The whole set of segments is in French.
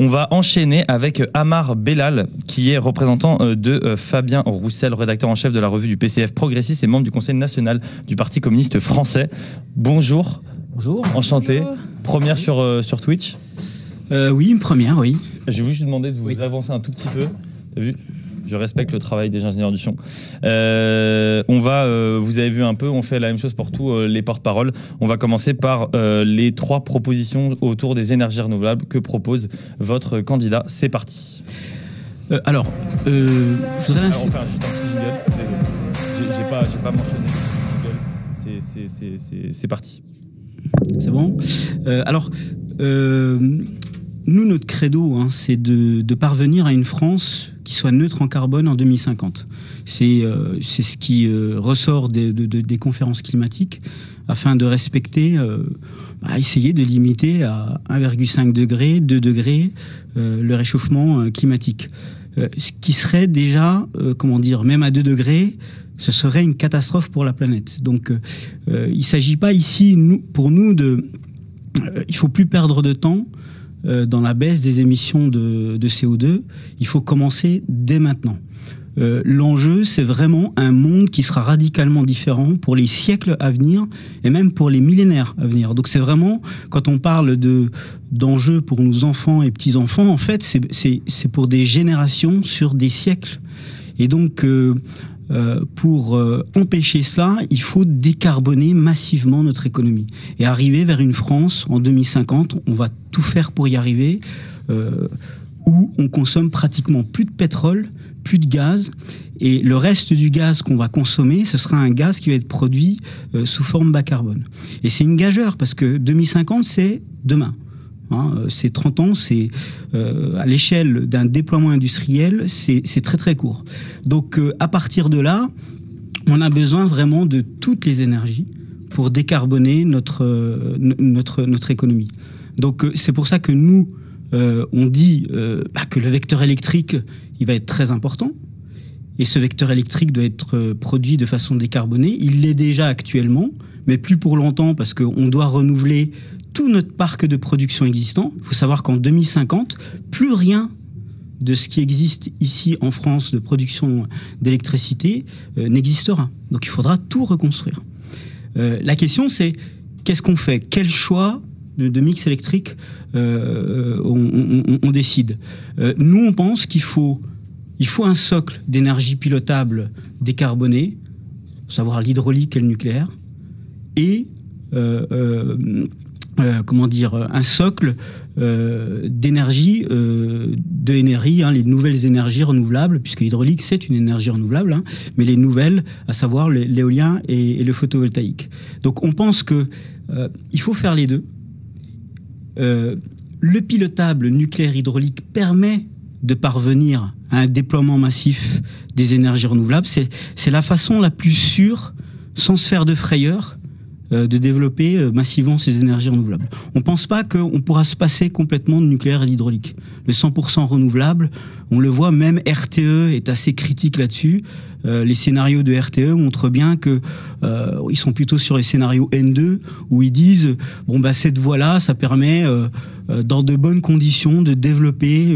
On va enchaîner avec Amar Bellal, qui est représentant de Fabien Roussel, rédacteur en chef de la revue du PCF Progressiste et membre du Conseil national du Parti communiste français. Bonjour. Bonjour. Enchanté. Bonjour. Première sur Twitch. Oui, une première, oui. Je vais juste vous demander de vous avancer un tout petit peu. T'as vu ? Je respecte le travail des ingénieurs du son. Vous avez vu un peu, on fait la même chose pour tous les porte-paroles. On va commencer par les 3 propositions autour des énergies renouvelables que propose votre candidat. C'est parti. Je voudrais... Alors, on fait juste un petit jingle. Désolé. J'ai pas mentionné le jingle. C'est parti. C'est bon. Nous, notre credo, c'est de parvenir à une France qui soit neutre en carbone en 2050. C'est ce qui ressort des conférences climatiques afin de respecter, essayer de limiter à 1,5 degré, 2 degrés le réchauffement climatique. Ce qui serait déjà, même à 2 degrés, ce serait une catastrophe pour la planète. Donc, il ne s'agit pas ici, pour nous, il ne faut plus perdre de temps dans la baisse des émissions de CO2. Il faut commencer dès maintenant. L'enjeu, c'est vraiment un monde qui sera radicalement différent pour les siècles à venir et même pour les millénaires à venir. Donc c'est vraiment, quand on parle d'enjeux pour nos enfants et petits-enfants, en fait, c'est pour des générations sur des siècles. Et donc, pour empêcher cela, il faut décarboner massivement notre économie et arriver vers une France en 2050. On va tout faire pour y arriver, où on consomme pratiquement plus de pétrole, plus de gaz, et le reste du gaz qu'on va consommer, ce sera un gaz qui va être produit sous forme bas carbone. Et c'est une gageure parce que 2050, c'est demain. C'est 30 ans, c'est à l'échelle d'un déploiement industriel, c'est très très court. Donc à partir de là, on a besoin vraiment de toutes les énergies pour décarboner notre économie. Donc c'est pour ça que nous, on dit que le vecteur électrique, il va être très important. Et ce vecteur électrique doit être produit de façon décarbonée. Il l'est déjà actuellement, mais plus pour longtemps parce qu'on doit renouveler tout notre parc de production existant. Il faut savoir qu'en 2050, plus rien de ce qui existe ici en France de production d'électricité n'existera. Donc il faudra tout reconstruire. La question, c'est qu'est-ce qu'on fait ? Quel choix de mix électrique on décide ? Nous, on pense qu'il faut un socle d'énergie pilotable décarbonée, à savoir l'hydraulique et le nucléaire, et un socle d'énergie, les nouvelles énergies renouvelables, puisque l'hydraulique, c'est une énergie renouvelable, mais les nouvelles, à savoir l'éolien et le photovoltaïque. Donc on pense qu'il faut faire les deux. Le pilotable nucléaire hydraulique permet de parvenir à un déploiement massif des énergies renouvelables. C'est la façon la plus sûre, sans se faire de frayeur, de développer massivement ces énergies renouvelables. On ne pense pas qu'on pourra se passer complètement de nucléaire et d'hydraulique. Le 100% renouvelable, on le voit, même RTE est assez critique là-dessus. Les scénarios de RTE montrent bien ils sont plutôt sur les scénarios N2, où ils disent cette voie-là, ça permet dans de bonnes conditions de développer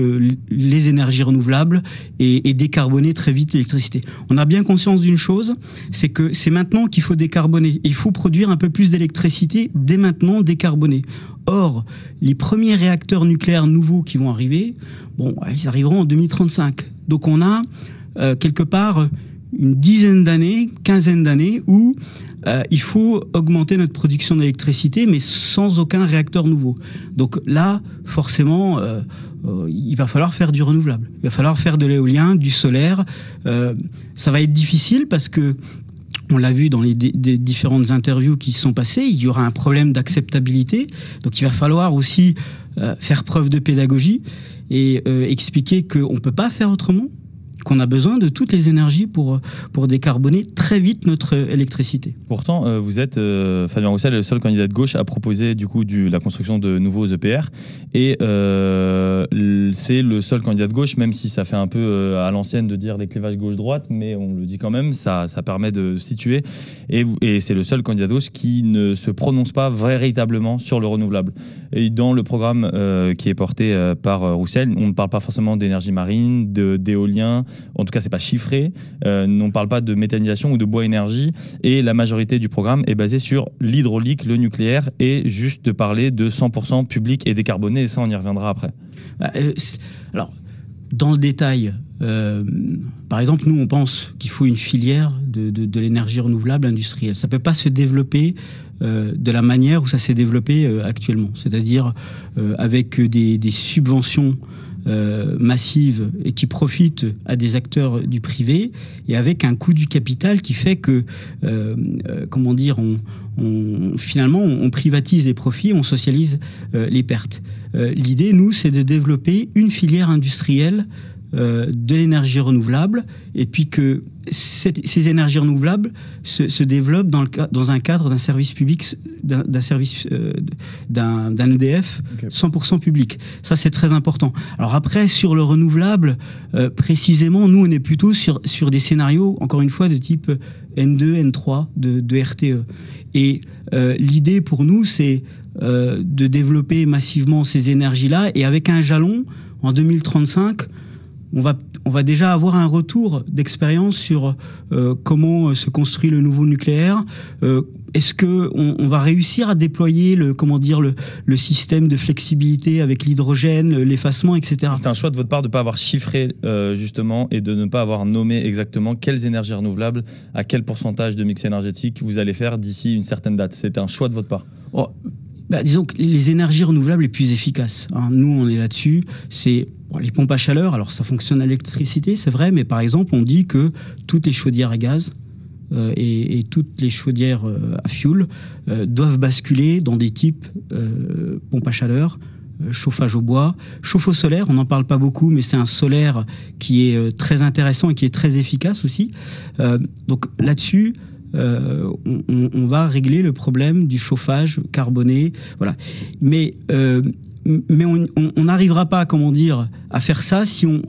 les énergies renouvelables et décarboner très vite l'électricité. On a bien conscience d'une chose, c'est que c'est maintenant qu'il faut décarboner. Il faut produire un peu plus d'électricité dès maintenant décarbonée. Or, les premiers réacteurs nucléaires nouveaux qui vont arriver, ils arriveront en 2035. Donc on a quelque part une quinzaine d'années où il faut augmenter notre production d'électricité, mais sans aucun réacteur nouveau. Donc là, forcément, il va falloir faire du renouvelable. Il va falloir faire de l'éolien, du solaire. Ça va être difficile parce que, on l'a vu dans les différentes interviews qui se sont passées, il y aura un problème d'acceptabilité. Donc il va falloir aussi faire preuve de pédagogie et expliquer qu'on ne peut pas faire autrement, qu'on a besoin de toutes les énergies pour décarboner très vite notre électricité. Pourtant, vous êtes, Fabien Roussel, le seul candidat de gauche à proposer du coup la construction de nouveaux EPR. Et c'est le seul candidat de gauche, même si ça fait un peu à l'ancienne de dire les clivages gauche-droite, mais on le dit quand même, ça permet de situer. Et c'est le seul candidat de gauche qui ne se prononce pas véritablement sur le renouvelable. Et dans le programme qui est porté par Roussel, on ne parle pas forcément d'énergie marine, d'éolien, en tout cas c'est pas chiffré, on ne parle pas de méthanisation ou de bois énergie, et la majorité du programme est basée sur l'hydraulique, le nucléaire, et juste de parler de 100% public et décarboné, et ça on y reviendra après. Alors, dans le détail, par exemple, nous on pense qu'il faut une filière de l'énergie renouvelable industrielle. Ça ne peut pas se développer de la manière où ça s'est développé actuellement, c'est-à-dire avec des subventions massives et qui profitent à des acteurs du privé, et avec un coût du capital qui fait que finalement on privatise les profits, on socialise les pertes. L'idée, nous, c'est de développer une filière industrielle de l'énergie renouvelable, et puis que ces énergies renouvelables se développent dans un cadre d'un service public, d'un EDF 100% public. Ça, c'est très important. Alors après, sur le renouvelable, précisément, nous, on est plutôt sur des scénarios, encore une fois, de type N2, N3 de RTE. Et l'idée pour nous, c'est de développer massivement ces énergies-là, et avec un jalon, en 2035, on va déjà avoir un retour d'expérience sur comment se construit le nouveau nucléaire. Est-ce que on va réussir à déployer le système de flexibilité avec l'hydrogène, l'effacement, etc. C'est un choix de votre part de ne pas avoir chiffré justement, et de ne pas avoir nommé exactement quelles énergies renouvelables, à quel pourcentage de mix énergétique vous allez faire d'ici une certaine date. C'est un choix de votre part. Disons que les énergies renouvelables les plus efficaces, nous on est là-dessus, c'est les pompes à chaleur. Alors ça fonctionne à l'électricité, c'est vrai, mais par exemple on dit que toutes les chaudières à gaz et toutes les chaudières à fioul doivent basculer dans des types pompes à chaleur, chauffage au bois, chauffe au solaire. On n'en parle pas beaucoup, mais c'est un solaire qui est très intéressant et qui est très efficace aussi. Donc là-dessus, on va régler le problème du chauffage carboné, voilà. Mais on n'arrivera pas, à faire ça si on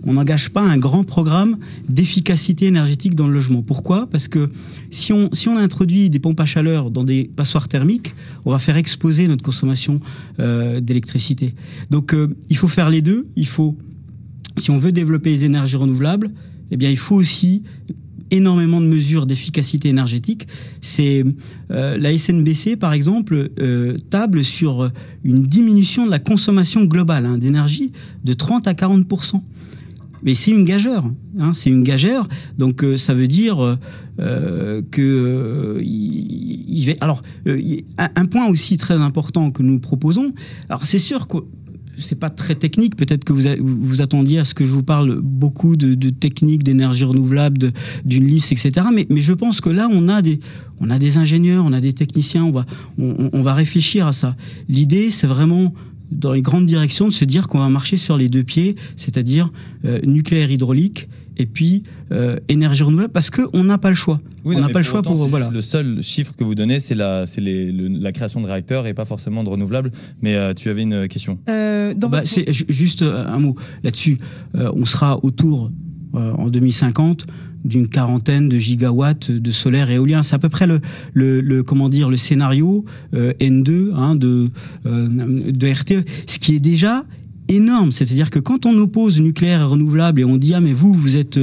n'engage pas un grand programme d'efficacité énergétique dans le logement. Pourquoi ? Parce que si on introduit des pompes à chaleur dans des passoires thermiques, on va faire exploser notre consommation d'électricité. Donc il faut faire les deux. Si on veut développer les énergies renouvelables, eh bien il faut aussi énormément de mesures d'efficacité énergétique. C'est la SNBC, par exemple, table sur une diminution de la consommation globale d'énergie de 30 à 40%. Mais c'est une gageure. C'est une gageure. Donc ça veut dire que alors un point aussi très important que nous proposons. Alors c'est sûr que c'est pas très technique, peut-être que vous attendiez à ce que je vous parle beaucoup de techniques, d'énergie renouvelable, d'une liste, etc. Mais je pense que là, on a des ingénieurs, on a des techniciens, on va réfléchir à ça. L'idée, c'est vraiment, dans les grandes directions, de se dire qu'on va marcher sur les deux pieds, c'est-à-dire nucléaire, hydraulique, et puis énergie renouvelable, parce qu'on n'a pas le choix. Oui, on n'a pas le choix pour... Voilà. Le seul chiffre que vous donnez, c'est la création de réacteurs et pas forcément de renouvelables. Mais tu avais une question. C'est juste un mot là-dessus. On sera autour, en 2050, d'une quarantaine de gigawatts de solaire et éolien. C'est à peu près le scénario N2 de RTE, ce qui est déjà énorme. C'est-à-dire que quand on oppose nucléaire et renouvelable et on dit mais vous êtes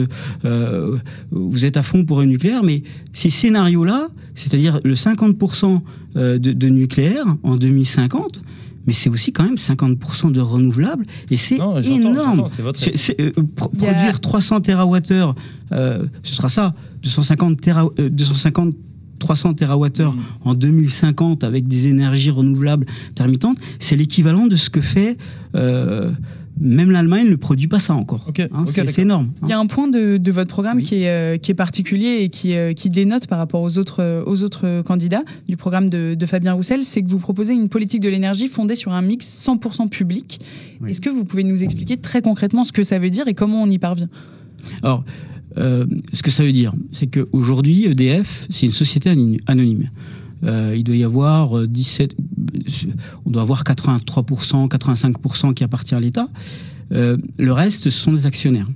à fond pour le nucléaire, mais ces scénarios-là, c'est-à-dire le 50% de nucléaire en 2050, mais c'est aussi quand même 50% de renouvelables, et c'est énorme. Produire 300 TWh, ce sera ça, 300 TWh en 2050 avec des énergies renouvelables intermittentes, c'est l'équivalent de ce que fait même l'Allemagne ne produit pas ça encore. C'est énorme. Il y a un point de votre programme qui est particulier et qui dénote par rapport aux autres candidats du programme de Fabien Roussel, c'est que vous proposez une politique de l'énergie fondée sur un mix 100% public. Oui. Est-ce que vous pouvez nous expliquer très concrètement ce que ça veut dire et comment on y parvient ? Alors, ce que ça veut dire, c'est qu'aujourd'hui, EDF, c'est une société anonyme. Il doit y avoir on doit avoir 83%, 85% qui appartient à l'État. Le reste, ce sont des actionnaires.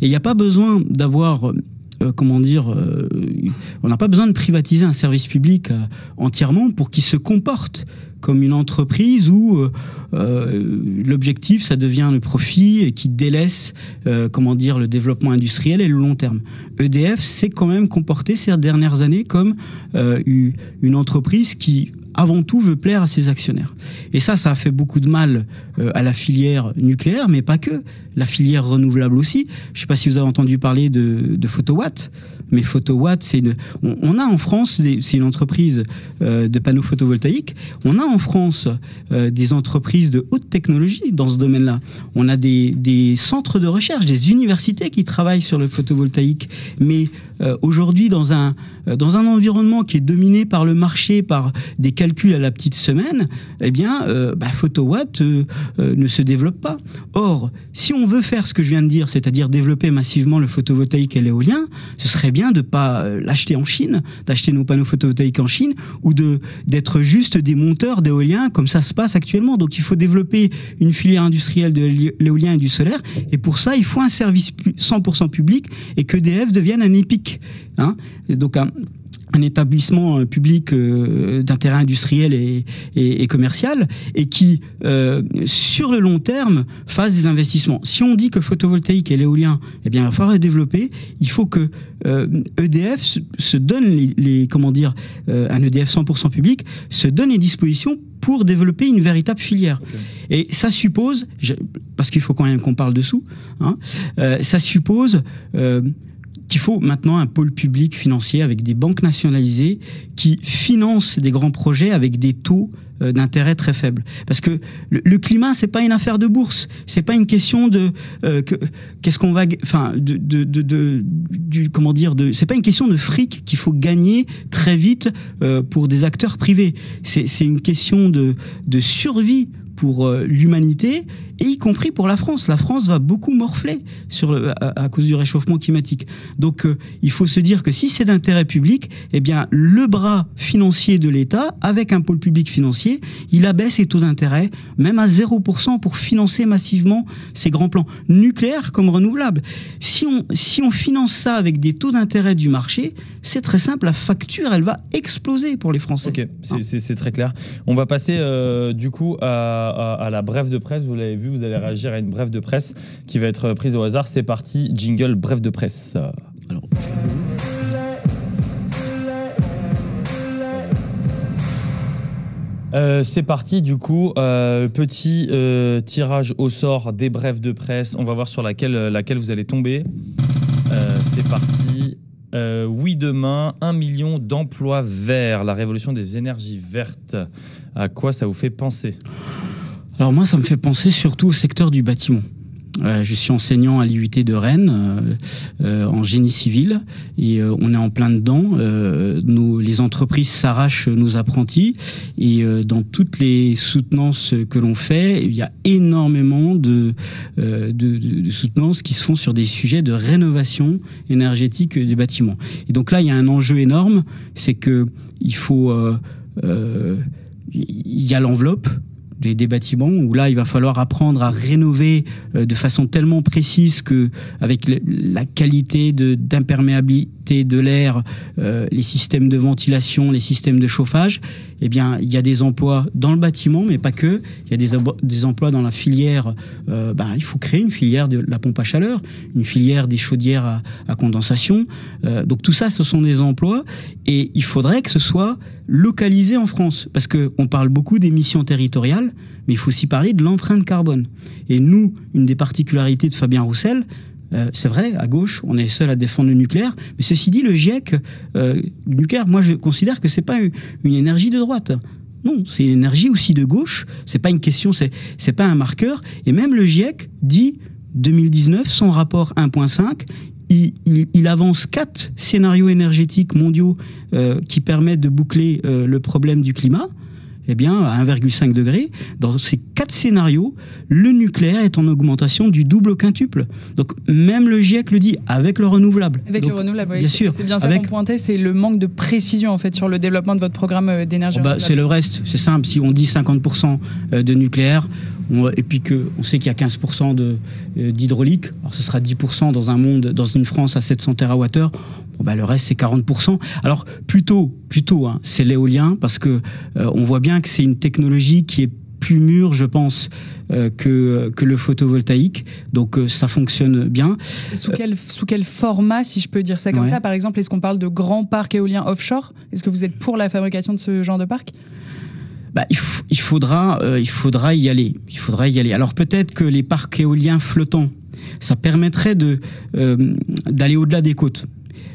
Et il n'y a pas besoin d'avoir... on n'a pas besoin de privatiser un service public entièrement pour qu'il se comporte comme une entreprise où l'objectif, ça devient le profit et qui délaisse le développement industriel et le long terme. EDF s'est quand même comporté ces dernières années comme une entreprise qui avant tout veut plaire à ses actionnaires. Et ça a fait beaucoup de mal à la filière nucléaire, mais pas que. La filière renouvelable aussi. Je ne sais pas si vous avez entendu parler de Photowatt, mais Photowatt, on a en France, c'est une entreprise de panneaux photovoltaïques, on a en France des entreprises de haute technologie dans ce domaine-là. On a des centres de recherche, des universités qui travaillent sur le photovoltaïque, mais aujourd'hui, dans un environnement qui est dominé par le marché, par des calculs à la petite semaine, eh bien, Photowatt ne se développe pas. Or, si on veut faire ce que je viens de dire, c'est-à-dire développer massivement le photovoltaïque et l'éolien, ce serait bien de pas l'acheter en Chine, d'acheter nos panneaux photovoltaïques en Chine, ou d'être juste des monteurs d'éolien, comme ça se passe actuellement. Donc, il faut développer une filière industrielle de l'éolien et du solaire, et pour ça, il faut un service 100% public, et qu'EDF devienne un EPIC. Donc, un établissement public d'intérêt industriel et commercial, et qui, sur le long terme, fasse des investissements. Si on dit que photovoltaïque et l'éolien, eh bien, il va falloir les développer, il faut que EDF se donne un EDF 100% public, se donne les dispositions pour développer une véritable filière. Okay. Et ça suppose, parce qu'il faut quand même qu'on parle dessous, ça suppose... qu'il faut maintenant un pôle public financier avec des banques nationalisées qui financent des grands projets avec des taux d'intérêt très faibles. Parce que le climat, c'est pas une affaire de bourse. C'est pas une question c'est pas une question de fric qu'il faut gagner très vite pour des acteurs privés. C'est une question de survie pour l'humanité, et y compris pour la France. La France va beaucoup morfler à cause du réchauffement climatique. Donc, il faut se dire que si c'est d'intérêt public, eh bien, le bras financier de l'État, avec un pôle public financier, il abaisse ses taux d'intérêt, même à 0% pour financer massivement ces grands plans, nucléaires comme renouvelables. Si on finance ça avec des taux d'intérêt du marché, c'est très simple, la facture, elle va exploser pour les Français. Ok, c'est très clair. On va passer du coup à la brève de presse. Vous l'avez vu, vous allez réagir à une brève de presse qui va être prise au hasard. C'est parti, jingle, brève de presse. Alors... c'est parti du coup, petit tirage au sort des brèves de presse. On va voir sur laquelle vous allez tomber. C'est parti. Oui, demain, 1 million d'emplois verts, la révolution des énergies vertes. À quoi ça vous fait penser ? Alors moi, ça me fait penser surtout au secteur du bâtiment. Je suis enseignant à l'IUT de Rennes en génie civil, et on est en plein dedans. Les entreprises s'arrachent nos apprentis, et dans toutes les soutenances que l'on fait, il y a énormément de soutenances qui se font sur des sujets de rénovation énergétique des bâtiments. Et donc là, il y a un enjeu énorme, c'est que il y a l'enveloppe des bâtiments, où là il va falloir apprendre à rénover de façon tellement précise que, avec la qualité d'imperméabilité de l'air, les systèmes de ventilation, les systèmes de chauffage, eh bien il y a des emplois dans le bâtiment, mais pas que. Il y a des emplois dans la filière. Il faut créer une filière de la pompe à chaleur, une filière des chaudières à condensation. Donc tout ça, ce sont des emplois, et il faudrait que ce soit localisé en France, parce que on parle beaucoup d'émissions territoriales, mais il faut aussi parler de l'empreinte carbone. Et nous, une des particularités de Fabien Roussel, c'est vrai, à gauche, on est seul à défendre le nucléaire, mais ceci dit, le GIEC, le nucléaire, moi je considère que c'est pas une énergie de droite. Non, c'est une énergie aussi de gauche. C'est pas une question, c'est pas un marqueur. Et même le GIEC dit 2019, son rapport 1.5. Il avance 4 scénarios énergétiques mondiaux qui permettent de boucler le problème du climat. eh bien, à 1,5 degré, dans ces 4 scénarios, le nucléaire est en augmentation du double au quintuple. Donc, même le GIEC le dit, avec le renouvelable. Avec donc, le renouvelable, oui. Bien sûr. C'est bien ça qu'on pointait, c'est le manque de précision, en fait, sur le développement de votre programme d'énergie renouvelable. C'est le reste, c'est simple. Si on dit 50% de nucléaire, et puis qu'on sait qu'il y a 15% d'hydraulique, alors ce sera 10% dans un monde, dans une France à 700 TWh, le reste c'est 40%. Alors plutôt, hein, c'est l'éolien, parce que on voit bien que c'est une technologie qui est plus mûre, je pense, que le photovoltaïque. Donc ça fonctionne bien. Sous quel format, si je peux dire ça comme ça, par exemple, est-ce qu'on parle de grands parcs éoliens offshore? Est-ce que vous êtes pour la fabrication de ce genre de parc? Il faudra y aller. Alors peut-être que les parcs éoliens flottants, ça permettrait d'aller au-delà des côtes.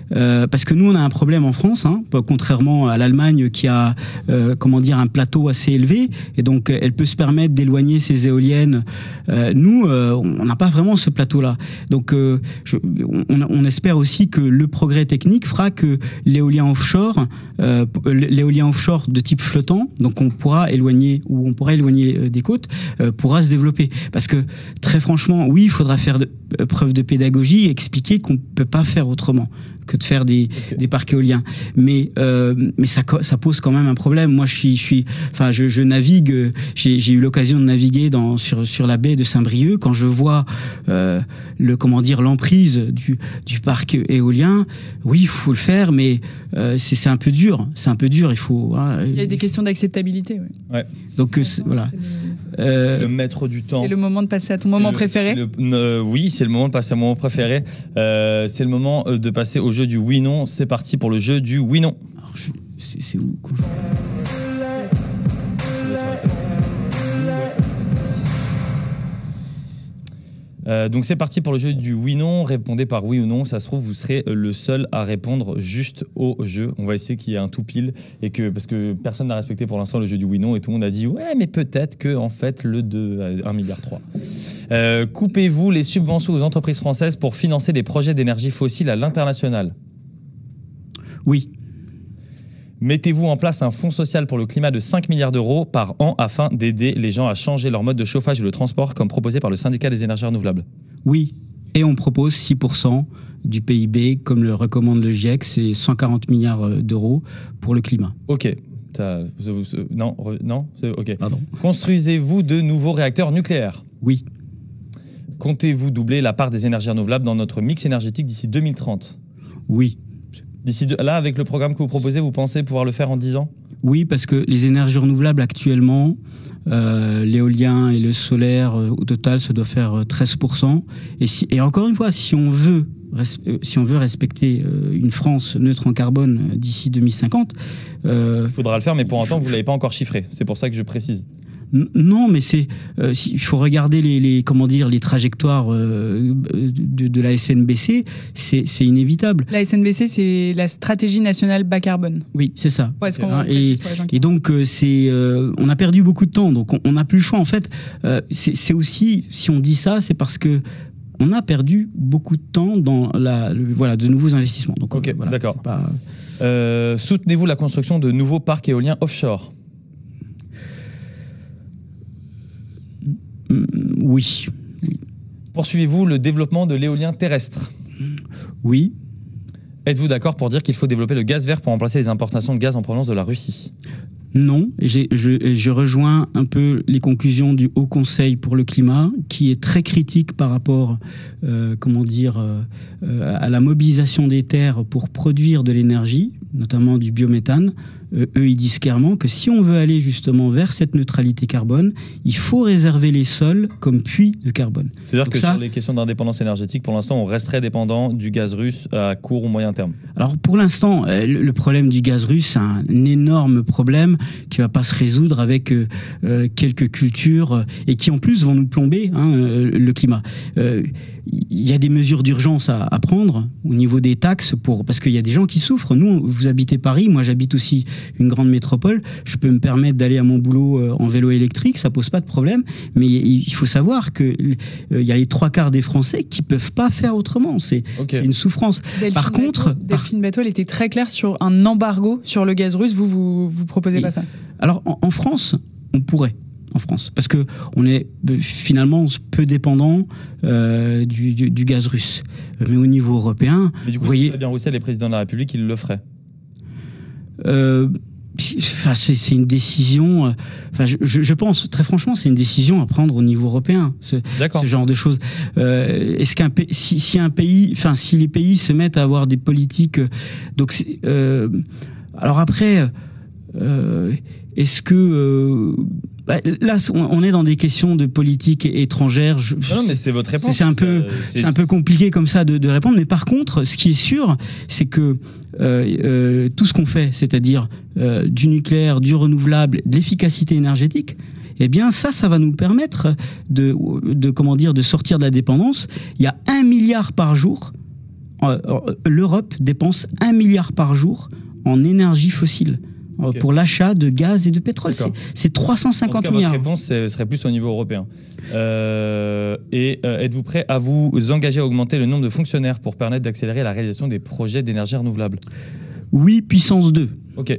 Parce que nous, on a un problème en France, hein, contrairement à l'Allemagne qui a un plateau assez élevé, et donc elle peut se permettre d'éloigner ses éoliennes. Nous, on n'a pas vraiment ce plateau-là. Donc on espère aussi que le progrès technique fera que l'éolien offshore de type flottant, donc on pourra éloigner des côtes, pourra se développer. Parce que très franchement, oui, il faudra faire preuve de pédagogie et expliquer qu'on ne peut pas faire autrement que de faire des parcs éoliens, mais ça pose quand même un problème. Moi, je navigue, j'ai eu l'occasion de naviguer sur la baie de Saint-Brieuc. Quand je vois l'emprise du parc éolien, oui, il faut le faire, mais c'est un peu dur. Il faut. Il y a des questions d'acceptabilité. Oui. Ouais. Donc voilà. C'est le maître du temps. C'est le moment de passer à ton moment préféré. Oui, c'est le moment de passer à mon moment préféré. C'est le moment de passer au jeu du oui-non. C'est parti pour le jeu du oui-non. Alors, c'est où cool. Donc c'est parti pour le jeu du oui-non. Répondez par oui ou non. Ça se trouve, vous serez le seul à répondre juste au jeu. On va essayer qu'il y ait un tout pile, parce que personne n'a respecté pour l'instant le jeu du oui-non et tout le monde a dit ouais, mais peut-être que en fait le 2 à 1,3 milliard. Coupez-vous les subventions aux entreprises françaises pour financer des projets d'énergie fossile à l'international? Oui. Mettez-vous en place un fonds social pour le climat de 5 milliards d'euros par an afin d'aider les gens à changer leur mode de chauffage ou de transport comme proposé par le syndicat des énergies renouvelables? Oui, et on propose 6% du PIB comme le recommande le GIEC, c'est 140 milliards d'euros pour le climat. Ok. Non, c'est ok. Pardon. Construisez-vous de nouveaux réacteurs nucléaires? Oui. Comptez-vous doubler la part des énergies renouvelables dans notre mix énergétique d'ici 2030? Oui. Là, avec le programme que vous proposez, vous pensez pouvoir le faire en 10 ans? Oui, parce que les énergies renouvelables actuellement, l'éolien et le solaire, au total, ça doit faire 13%. Et encore une fois, si on veut respecter une France neutre en carbone d'ici 2050... Il faudra le faire, mais pour l'instant, vous ne l'avez pas encore chiffré. C'est pour ça que je précise. Non, mais il faut regarder les trajectoires de la SNBC, c'est inévitable. La SNBC, c'est la stratégie nationale bas carbone. Oui, c'est ça. Ouais, et donc on a perdu beaucoup de temps, donc on n'a plus le choix. En fait, c'est aussi, si on dit ça, c'est parce que on a perdu beaucoup de temps dans de nouveaux investissements. Donc, ok, d'accord. Soutenez-vous la construction de nouveaux parcs éoliens offshore? Oui. Poursuivez-vous le développement de l'éolien terrestre? Oui. Êtes-vous d'accord pour dire qu'il faut développer le gaz vert pour remplacer les importations de gaz en provenance de la Russie? Non, je rejoins un peu les conclusions du Haut Conseil pour le climat, qui est très critique par rapport, à la mobilisation des terres pour produire de l'énergie, notamment du biométhane. Eux, ils disent clairement que si on veut aller justement vers cette neutralité carbone, il faut réserver les sols comme puits de carbone. C'est-à-dire que sur les questions d'indépendance énergétique, pour l'instant, on resterait dépendant du gaz russe à court ou moyen terme? Alors pour l'instant, le problème du gaz russe, c'est un énorme problème qui ne va pas se résoudre avec quelques cultures et qui en plus vont nous plomber le climat. Il y a des mesures d'urgence à prendre au niveau des taxes parce qu'il y a des gens qui souffrent. Nous, vous habitez Paris, moi j'habite aussi une grande métropole, je peux me permettre d'aller à mon boulot en vélo électrique, ça pose pas de problème. Mais il faut savoir que il y a les 3/4 des Français qui peuvent pas faire autrement. C'est une souffrance. Delphine Batho, elle était très claire sur un embargo sur le gaz russe. Vous proposez pas ça? Alors en France, on pourrait. En France, parce que on est finalement peu dépendant du gaz russe. Mais au niveau européen, mais du coup, vous voyez, si Fabien Roussel est président de la République, il le ferait. C'est une décision. Je pense très franchement, c'est une décision à prendre au niveau européen. Ce genre de choses. Est-ce qu'un si les pays se mettent à avoir des politiques, donc alors après, est-ce que là, on est dans des questions de politique étrangère. Non, mais c'est votre réponse. C'est un peu compliqué comme ça de répondre. Mais par contre, ce qui est sûr, c'est que tout ce qu'on fait, c'est-à-dire du nucléaire, du renouvelable, de l'efficacité énergétique, eh bien ça va nous permettre de sortir de la dépendance. Il y a 1 milliard par jour. L'Europe dépense 1 milliard par jour en énergie fossile. Pour l'achat de gaz et de pétrole. C'est 350 milliards. Votre réponse serait plus au niveau européen. Êtes-vous prêt à vous engager à augmenter le nombre de fonctionnaires pour permettre d'accélérer la réalisation des projets d'énergie renouvelable? Oui, puissance 2. Ok.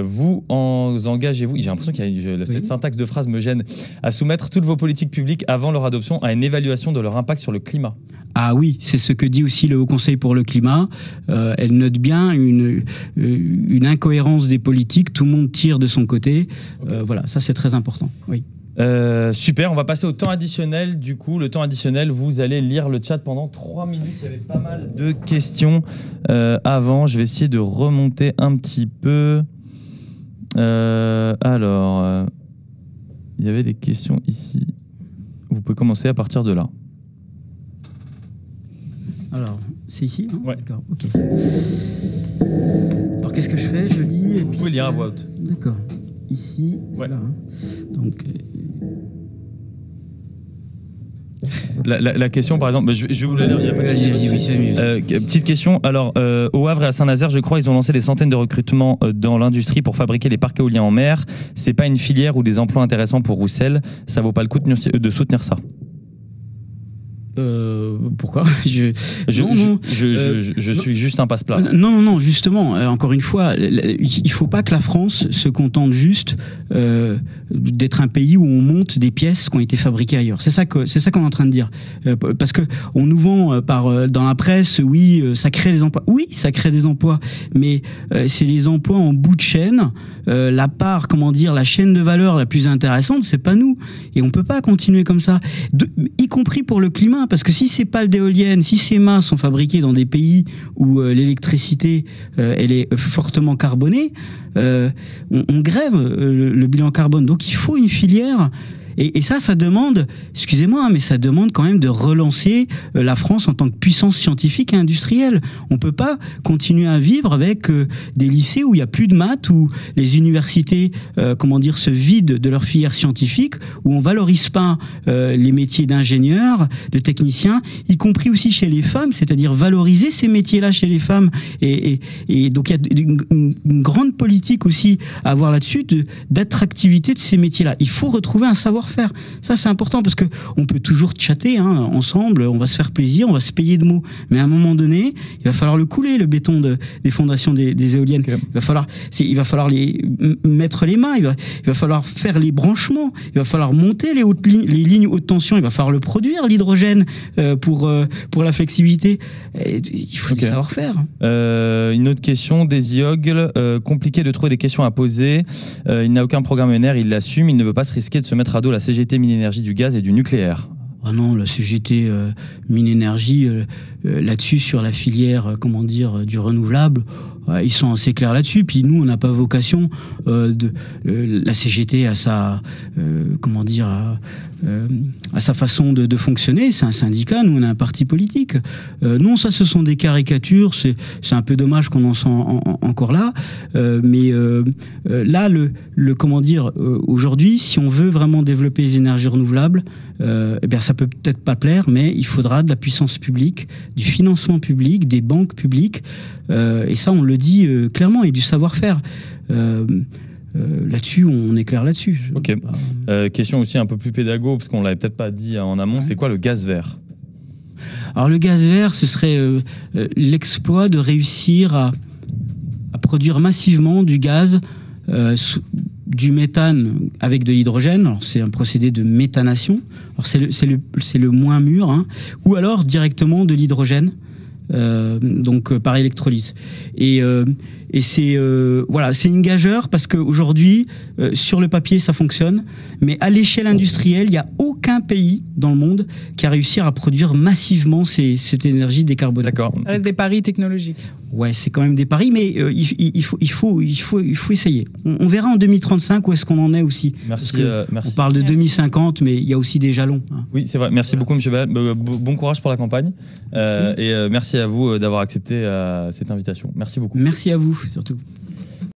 Vous engagez-vous, j'ai l'impression que cette syntaxe de phrase me gêne, à soumettre toutes vos politiques publiques avant leur adoption à une évaluation de leur impact sur le climat? Ah oui, c'est ce que dit aussi le Haut Conseil pour le climat. Elle note bien une incohérence des politiques, tout le monde tire de son côté. Voilà, ça c'est très important. Oui. Super, on va passer au temps additionnel. Du coup, le temps additionnel, vous allez lire le chat pendant 3 minutes. Il y avait pas mal de questions avant. Je vais essayer de remonter un petit peu. Alors, il y avait des questions ici. Vous pouvez commencer à partir de là. Alors, c'est ici, hein? Ouais. D'accord, ok. Alors, qu'est-ce que je fais? Je lis et vous pouvez lire à voix haute. D'accord. Ici, c'est là. Hein. Donc... La question, par exemple, je vais vous la lire. Il y a pas de petite question. Alors, au Havre et à Saint-Nazaire, je crois, ils ont lancé des centaines de recrutements dans l'industrie pour fabriquer les parcs éoliens en mer. C'est pas une filière ou des emplois intéressants pour Roussel. Ça vaut pas le coup de soutenir ça? Pourquoi? Je suis juste un passe-plat. Non, justement, encore une fois, il faut pas que la France se contente juste d'être un pays où on monte des pièces qui ont été fabriquées ailleurs. C'est ça qu'on est en train de dire. Parce que on nous vend dans la presse, oui, ça crée des emplois. Oui, ça crée des emplois, mais c'est les emplois en bout de chaîne. La chaîne de valeur la plus intéressante, c'est pas nous. Et on peut pas continuer comme ça, y compris pour le climat. Parce que si ces pales d'éoliennes, si ces mâts sont fabriqués dans des pays où l'électricité elle est fortement carbonée, on grève le bilan carbone. Donc il faut une filière. Et ça demande, excusez-moi, mais ça demande quand même de relancer la France en tant que puissance scientifique et industrielle. On peut pas continuer à vivre avec des lycées où il y a plus de maths, où les universités, se vident de leur filière scientifique, où on valorise pas les métiers d'ingénieurs, de techniciens, y compris aussi chez les femmes, c'est-à-dire valoriser ces métiers-là chez les femmes. Et donc il y a une grande politique aussi à avoir là-dessus d'attractivité de ces métiers-là. Il faut retrouver un savoir-faire. Ça, c'est important parce que on peut toujours chatter ensemble, on va se faire plaisir, on va se payer de mots. Mais à un moment donné, il va falloir le couler, le béton des fondations des éoliennes. Okay. Il va falloir mettre les mâts, il va falloir faire les branchements, il va falloir monter les lignes haute tension, il va falloir le produire, l'hydrogène, pour la flexibilité. Il faut du savoir-faire. Une autre question, Desiogl. Compliqué de trouver des questions à poser. Il n'a aucun programme ENR, il l'assume, il ne veut pas se risquer de se mettre à dos la CGT Mines-Énergie du gaz et du nucléaire. Ah non, la CGT Mines-Énergie, là-dessus, sur la filière, du renouvelable, ils sont assez clairs là-dessus. Puis nous, on n'a pas vocation la CGT à sa, à sa façon de fonctionner. C'est un syndicat, nous, on est un parti politique. Non, ça, ce sont des caricatures. C'est un peu dommage qu'on en soit encore là. Mais là, aujourd'hui, si on veut vraiment développer les énergies renouvelables, ça peut peut-être pas plaire, mais il faudra de la puissance publique, du financement public, des banques publiques. Et ça, on le le dit clairement, et du savoir-faire. Là-dessus, on est clair là-dessus. Ok. Question aussi un peu plus pédago, parce qu'on l'avait peut-être pas dit en amont, c'est quoi le gaz vert? Alors le gaz vert, ce serait l'exploit de réussir à produire massivement du gaz, du méthane avec de l'hydrogène. Alors c'est un procédé de méthanation. Alors c'est le moins mûr, hein. Ou alors directement de l'hydrogène. Donc par électrolyse. Et c'est voilà, c'est une gageure parce qu'aujourd'hui, sur le papier, ça fonctionne, mais à l'échelle industrielle, il n'y a aucun pays dans le monde qui a réussi à produire massivement cette énergie décarbonée. D'accord. Ça reste des paris technologiques. Ouais, c'est quand même des paris, mais il faut essayer. On verra en 2035 où est-ce qu'on en est aussi. Merci. On parle de 2050, mais il y a aussi des jalons. Hein. Oui, c'est vrai. Merci beaucoup, Monsieur Ball. Bon courage pour la campagne. Et merci à vous d'avoir accepté cette invitation. Merci beaucoup. Merci à vous, surtout.